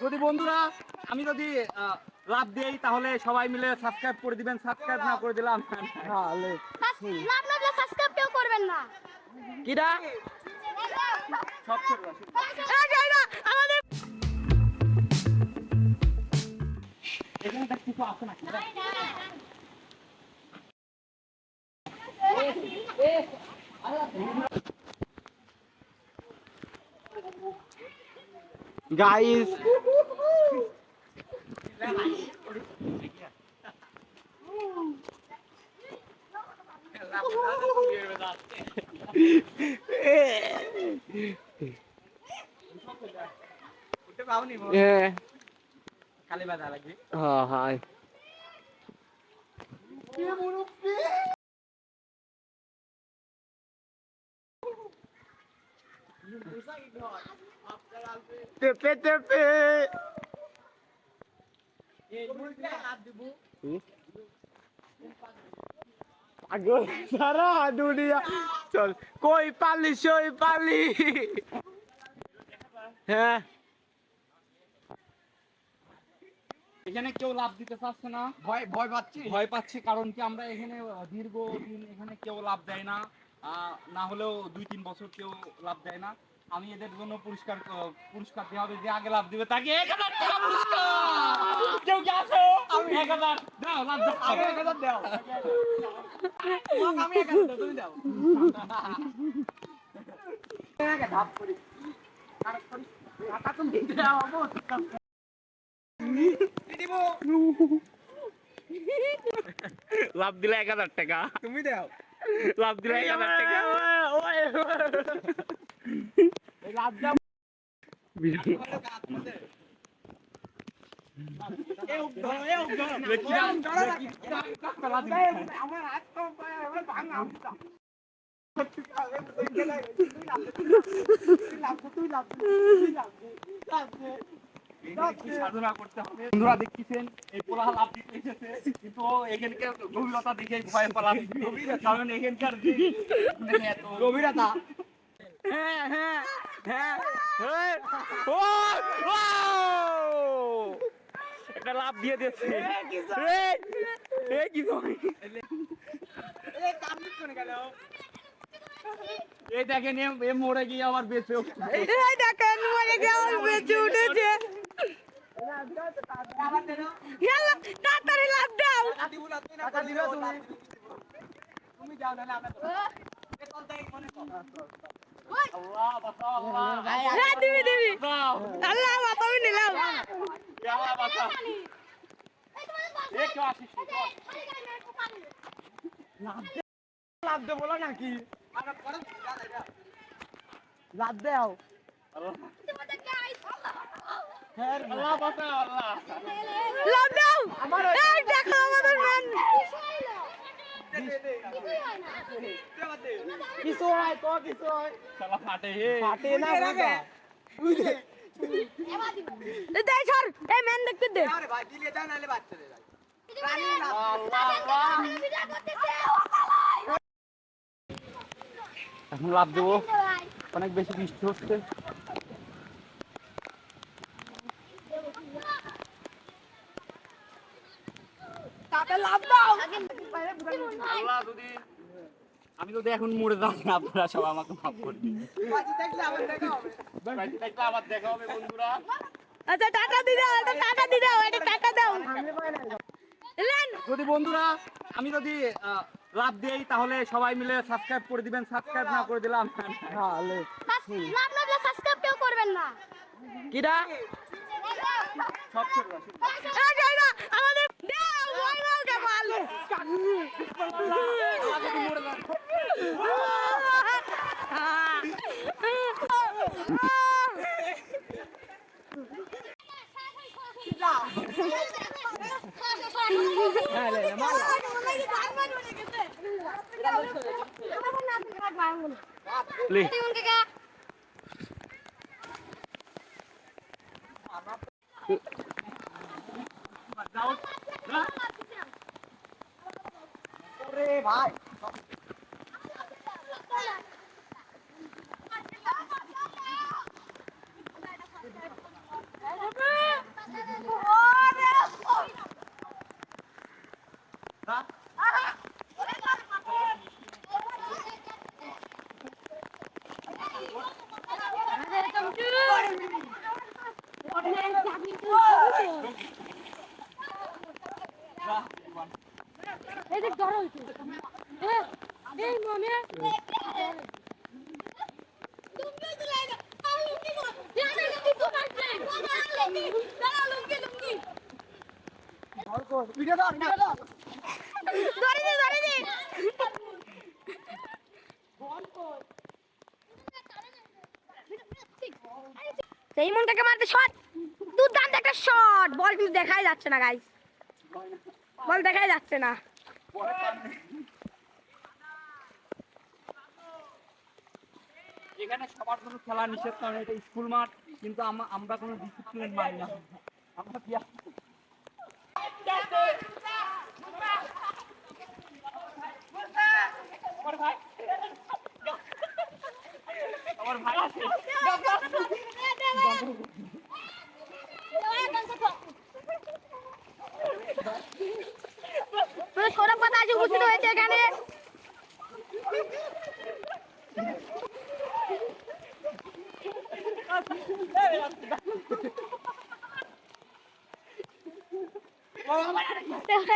যদি বন্ধুরা আমি যদি লাভ দেই তাহলে সবাই মিলে সাবস্ক্রাইব করে দিবেন, সাবস্ক্রাইব না করে দিলাম সাবস্ক্রাইব কেউ করবেন না কিরা সব আমাদের এখানে দেখ কিছু আছে নাকি गाइस खाली बात अलग है हाँ हाँ टेपे टेपे पागल सारा दुनिया चल कोई पाली शोई पाली हैं এখানে কেউ লাভ দিতে চাচ্ছে না ভয় পাচ্ছি কারণ কি আমরা এখানে দীর্ঘদিন এখানে কেউ লাভ দেয় না না হলেও 2-3 বছর কেউ লাভ দেয় না আমি এদের জন্য পুরস্কার দেওয়া হবে যে আগে লাভ দিবে তাকে 1000 টাকা পুরস্কার কেউ কি আছে আমি 1000 দাও লাভ দাও আগে 1000 দাও আমি 1000 দাও তুমি দাও আগে ধাপ করি আর টাকা তুমি দিতে দাও লাভ দিলে 1000 টাকা তুমি দাও লাভ দিলে 1000 টাকা লাভ দাও আমার হাত তো ভাঙা সাধনা করতে হবে বন্ধুরা দেখতেছেন এই পোলা লাভ দিতে এসেছে কিন্তু এখানকার গভীরতা দেখে ভয় পালাচ্ছে কারণ এখানকার গভীরতা হ্যাঁ হ্যাঁ হ্যাঁ ও একটা লাভ দিয়ে দিয়েছে এই দেখেন এ মরে গিয়ে আবার বেঁচে উঠেছে লাভ দে বলো নাকি লাভ দাও আল্লাহ বাঁচাও আল্লাহ লাভ দাও এই দেখো আমাদের ম্যান কিছু হয় তো কিছু হয় শালা ফাটে ফাটে না দে স্যার এই ম্যান দেখতে দে আরে ভাই দিলে দাও নালে বাচ্চা দে ভাই এখন লাভ দেবো অনেক বেশি বৃষ্টি হচ্ছে আমি যদি এখন মরে যাই আপনারা সব আমাকে মাফ করে দিন আবার দেখা হবে বন্ধুরা আচ্ছা টাকা দি দাও এটা টাকা দাও যদি বন্ধুরা আমি যদি লাভ দেই তাহলে সবাই মিলে সাবস্ক্রাইব করে দিবেন, সাবস্ক্রাইব না করে দিলাম সাবস্ক্রাইব কেউ করবেন না কিরা সব আমাদের দাও ভাইরাল কামাল ভাই এই দেখ ধরো এই মনে ভিডিও দাও ধরে দে সেই মনটাকে মারতে শট দুর্দান্ত একটা শট বল কিন্তু দেখাই যাচ্ছে না গাইস বল দেখাই যাচ্ছে না এখানে সবার জন্য খেলা নিষেধ, কারণ এটা স্কুল মাঠ, কিন্তু আমরা কোনো ডিসিপ্লিন মানি না। আমরা আমার ভাই আছে। সৌরভ কথা আছে উপস্থিত হয়েছে এখানে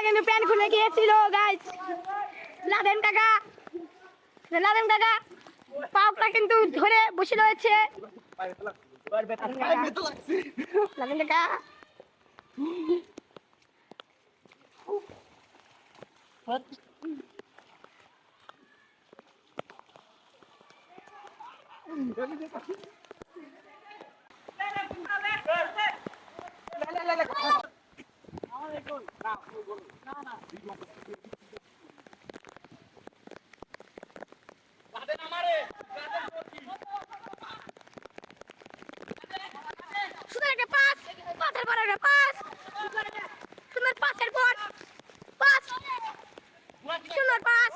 কিন্তু প্যান্ট খুলে গিয়েছিল গাইস লাদেন কাকা পাউটা কিন্তু ধরে বসে রয়েছে লাদেন কাকা সুন্দর একটা পাস পাসের পর একটা পাস সুন্দর পাসের পর পাস সুন্দর পাস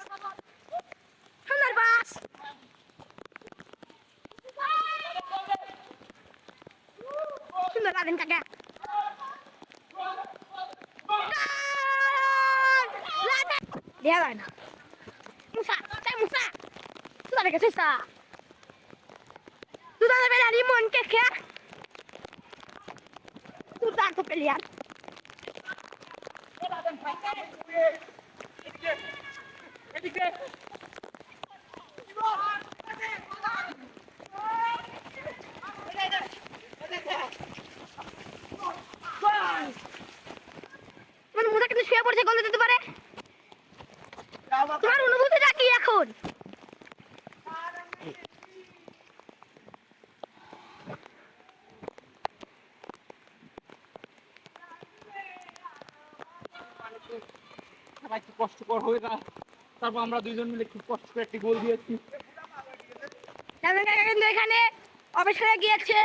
সুন্দর লাদেন কাকা দেখা যায় না মুসা সুন্দর একটা সুসা দুদানে বেলা রিমন কে খেয়া দুদান তো প্লেয়ার মানে মুসা কিন্তু শুয়ে পড়ছে গোল দিতে পারে তোমার অনুভূতিটা কি এখন একটু কষ্টকর হয়ে না, তারপর আমরা দুইজন মিলে খুব কষ্ট করে একটি গোল দিয়েছি। কিন্তু এখানে অবসরে গিয়েছে